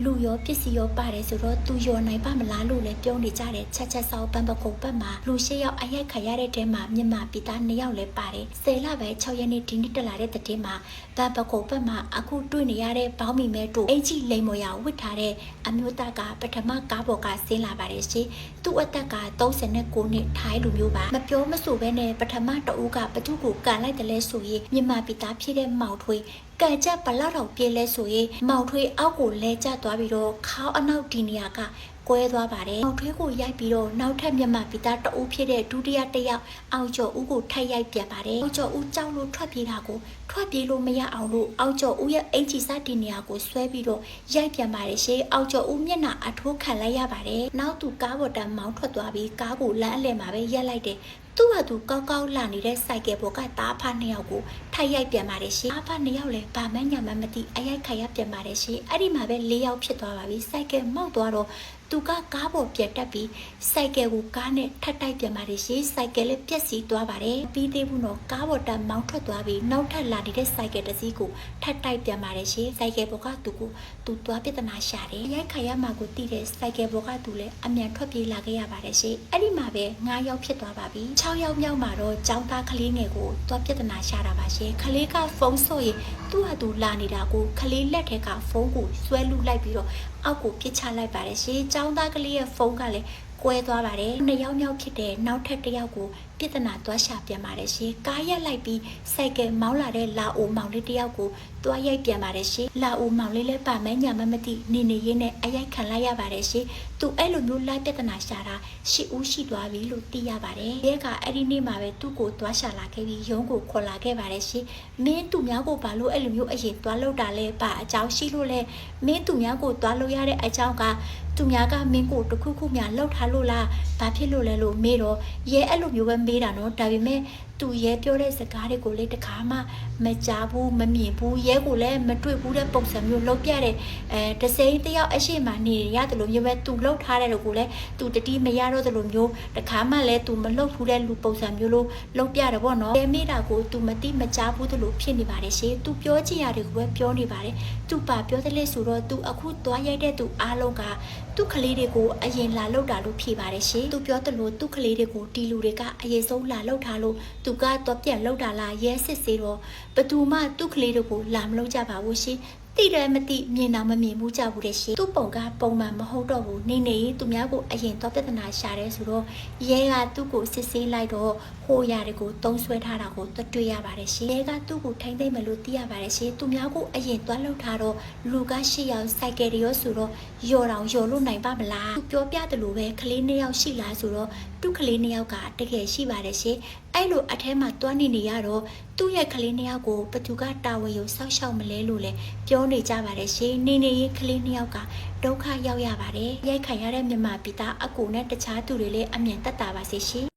လူရောပစ္စည်းရောပါတယ်ဆိုတော့သူရောနိုင်ပါမလားလို့လည်းပြောနေကြတယ်ချက်ဆောက်ပန်းပခုံပတ်မှာလူ၈ယောက်အရိုက်ခံရတဲ့တဲမှာမြန်မာပြည်သား၂ယောက်လည်းပါတယ်10လပဲ6ရက်နေ့ဒီနေ့တက်လာတဲ့တဲ့မှာပန်းပခုံပတ်မှာအခုတွေ့နေရတဲ့ဘောင်းမီမဲတို့အင်ကြီးလိမ်မော်ရဝစ်ထားတဲ့အမျိုးသားကပထမကားပေါ်ကဆင်းလာပါတယ်ရှင်သူ့အသက်က39နှစ်ထိုင်းလူမျိုးပါမပြောမဆိုဘဲနဲ့ပထမတအူးကဘသူ့ကိုကန်လိုက်တယ်လဲဆိုရင်မြန်မာပြည်သားဖြစ်တဲ့မောင်ထွေးကန်ကြဘလောက်တော့ပြေးလဲဆိုရင်မောင်ထွေးအောက်ကိုလဲကျသွားပြီးတော့ခေါင်းအနောက်ဒီနေရာကကွဲသွားပါတယ်။မောင်ထွေးကိုရိုက်ပြီးတော့နောက်ထပ်မြန်မာပြည်သားတအုပ်ဖြစ်တဲ့ဒုတိယတစ်ယောက်အောက်ကျော်ဦးကိုထိုက်ရိုက်ပြန်ပါတယ်။အောက်ကျော်ဦးကြောက်လို့ထွက်ပြေးတာကိုထွက်ပြေးလို့မရအောင်လို့အောက်ကျော်ဦးရဲ့အင်ချီစားဒီနေရာကိုဆွဲပြီးတော့ရိုက်ပြန်ပါတယ်ရှင်။အောက်ကျော်ဦးမျက်နှာအထိုးခံလိုက်ရပါတယ်။နောက်သူကားပေါ်တန်းမောင်းထွက်သွားပြီးကားကိုလမ်းအလယ်မှာပဲရက်လိုက်တယ်။သူ့ဟာသူကောက်ကောက်လာနေတဲ့စိုက်ကယ်ပေါ်ကတားဖား2ယောက်ကိုထိုက်ရိုက်ပြန်ပါတယ်ရှင်။တားဖား2ယောက်လည်းဘာမှညာမှမသိအရိုက်ခါရပြန်ပါတယ်ရှင်။အဲ့ဒီမှာပဲ4ယောက်ဖြစ်သွားပါပြီ။စိုက်ကယ်မောက်သွားတော့သူကကားပေါ်ပြတ်တက်ပြီးစိုက်ကယ်ကိုကားနဲ့ထပ်တိုက်ပြန်ပါတယ်ရှင်စိုက်ကယ်လည်းပြက်စီးသွားပါတယ်ပြီးသေးဘူးတော့ကားပေါ်တက်မောင်းထွက်သွားပြီးနောက်ထပ်လာနေတဲ့စိုက်ကယ်တစ်စီးကိုထပ်တိုက်ပြန်ပါတယ်ရှင်စိုက်ကယ်ပေါ်ကသူသွားပြဿနာရှာတယ်ရိုက်ခါရမှာကိုတီးတဲ့စိုက်ကယ်ပေါ်ကသူလည်းအမြန်ထွက်ပြေးလာခဲ့ရပါတယ်ရှင်အဲ့ဒီမှာပဲ9ယောက်ဖြစ်သွားပါပြီ6ယောက်မြောက်မှာတော့ចောင်းသားကလေးငယ်ကိုသွားပြဿနာရှာတာပါရှင်ကလေးကဖုန်းဆော့ရင်သူ့ဟာသူလာနေတာကိုကလေးလက်ထဲကဖုန်းကိုဆွဲလူလိုက်ပြီးတော့အောက်ကိုပြစ်ချလိုက်ပါတယ်ရှင်။ကျောင်းသားကလေးရဲ့ဖုန်းကလည်းကွဲသွားပါတယ်။2ယောက်မြောက်ဖြစ်တဲ့နောက်ထပ်1ယောက်ကိုပြဿနာသွားရှာပြန်ပါတယ်ရှင်။ကားရက်လိုက်ပြီးစိုက်ကယ်မောင်းလာတဲ့လာအိုမောင်လေး1ယောက်ကိုသွားရိုက်ပြန်ပါတယ်ရှင်။လာအိုမောင်လေးလည်းပါမဲညာမမသိနေရင်းနဲ့အရိုက်ခံလိုက်ရပါတယ်ရှင်။သူအဲ့လိုမျိုးလိုက်ပြဿနာရှာတာ10ဦးရှိသွားပြီလို့သိရပါတယ်။ရဲကအဲ့ဒီနေ့မှာပဲသူ့ကိုသွားရှာလာခဲ့ပြီးရုံးကိုခေါ်လာခဲ့ပါတယ်ရှင်။မင်းသူများကိုဘာလို့အဲ့လိုမျိုးအရင်သွားလောက်တာလဲပါအကြောင်းရှိလို့လဲမင်းသူများကိုသွားလို့ရတဲ့အကြောင်းကသူများကမင်းကိုတခုခုများလှုပ်ထားလို့လားဘာဖြစ်လို့လဲလို့မေးတော့ရဲအဲ့လိုမျိုးပဲမေးတာနော်ဒါပေမဲ့သူရဲပြောတဲ့စကားတွေကိုလေတခါမှမကြားဘူးမမြင်ဘူးရဲကိုလည်းမတွေ့ဘူးတဲ့ပုံစံမျိုးလှုပ်ပြတဲ့တစိမ့်တယောက်အရှိမနေရတယ်လို့မျိုးပဲသူလှုပ်ထားတဲ့လို့ကိုလည်းသူတတိမရတော့တယ်လို့မျိုးတခါမှလည်းသူမလှုပ်ဘူးတဲ့လူပုံစံမျိုးလို့လှုပ်ပြတယ်ပေါ့နော်ရဲမေးတာကိုသူမတိမကြားဘူးတယ်လို့ဖြစ်နေပါတယ်ရှင်သူပြောချင်ရတဲ့ကိုပဲပြောနေပါတယ်သူပါပြောတယ်လေဆိုတော့သူအခုသွားရိုက်တဲ့သူအားလုံးကသူ့ကလေးတွေကိုအရင်လာလှုပ်တာလို့ဖြေပါတယ်ရှင်သူပြောတယ်လို့သူ့ကလေးတွေကိုဒီလူတွေကအရင်ဆုံးလာလှုပ်ထားလို့သူကတော့ပြန်လှုပ်တာလားရဲစစ်စေတော့ဘသူမှသူ့ကလေးတွေကိုလာမလှုပ်ကြပါဘူးရှင်တိတယ်မတိမြင်တော့မမြင်ဘူးကြဘူးတဲ့ရှင်သူ့ပုံကပုံမှန်မဟုတ်တော့ဘူးနေသူများကိုအရင်တော့ပြဿနာရှာတယ်ဆိုတော့ရဲကသူ့ကိုစစ်ဆေးလိုက်တော့ဟိုရတွေကိုတုံးဆွဲထားတာကိုတွေ့ရပါတယ်ရှင်ရဲကသူ့ကိုထိမ့်သိမ့်မလို့သိရပါတယ်ရှင်သူများကိုအရင်သွားလှုပ်ထားတော့လူက8ယောက်စိုက်ကယ်တွေရောဆိုတော့ယော်တောင်ယော်လို့နိုင်ပါမလားသူပြောပြတယ်လို့ပဲကလေး2ယောက်ရှိလားဆိုတော့သူ့ကလေး2ယောက်ကတကယ်ရှိပါတယ်ရှင်အဲ့လိုအထဲမှာတွန်းနေရတော့သူ့ရဲ့ကလေး2ယောက်ကိုဘသူကတာဝန်ယူဆောက်ရှောက်မလဲလို့လဲပြောနေကြပါတယ်ရှင်နေရေးကလေး2ယောက်ကဒုက္ခရောက်ရပါတယ်ရိုက်ခံရတဲ့မြန်မာပြည်သားအကူနဲ့တခြားသူတွေလည်းအမြင်တက်တာပါစေရှင်